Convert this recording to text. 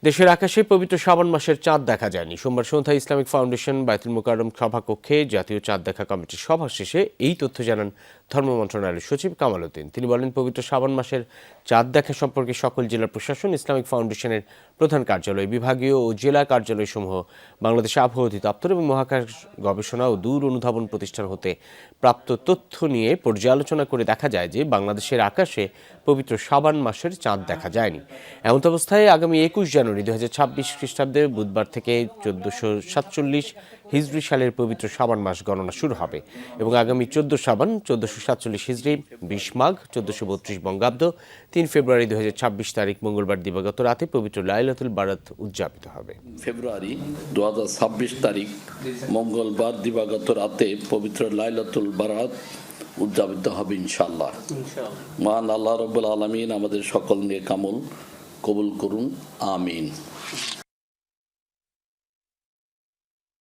দেশের আকাশে পবিত্র শ্রাবণ মাসের চাঁদ দেখা যায়নি। সোমবার সন্ধ্যায় ইসলামিক ফাউন্ডেশন বায়তুল মোকাররম সভাকক্ষে জাতীয় চাঁদ দেখা কমিটির সভা শেষে এই তথ্য জানান ধর্ম মন্ত্রণালয়ের সচিব কামাল উদ্দিন। তিনি বলেন, পবিত্র শ্রাবণ মাসের চাঁদ দেখা সম্পর্কে সকল জেলা প্রশাসন, ইসলামিক ফাউন্ডেশনের প্রধান কার্যালয়, বিভাগীয় ও জেলা কার্যালয়সমূহ, বাংলাদেশ আবহাওয়া অধিদপ্তর এবং মহাকাশ গবেষণা ও দূর অনুধাবন প্রতিষ্ঠান হতে প্রাপ্ত তথ্য নিয়ে পর্যালোচনা করে দেখা যায় যে বাংলাদেশের আকাশে পবিত্র শ্রাবণ মাসের চাঁদ দেখা যায়নি। এমন অবস্থায় আগামী 21 জানুয়ারি 2026 খ্রিস্টাব্দে বুধবার থেকে 1447 হিজরি সালের পবিত্র শ্রাবণ মাস গণনা শুরু হবে এবং আগামী 14 শ্রাবণ 1447 হিজরি 20 মাঘ 1432 বঙ্গাব্দ 3 ফেব্রুয়ারি 2026 তারিখ মঙ্গলবার দিবাগত রাতে পবিত্র লাইলাতুল বারাত উদযাপিত হবে। ফেব্রুয়ারি 2026 তারিখ মঙ্গলবার দিবাগত রাতে পবিত্র লাইলাতুল বারাত উদযাপিত হবে ইনশাআল্লাহ। মহান আল্লাহ রাব্বুল আলামিন আমাদের সকল নেক আমল কবুল করুন, আমিন।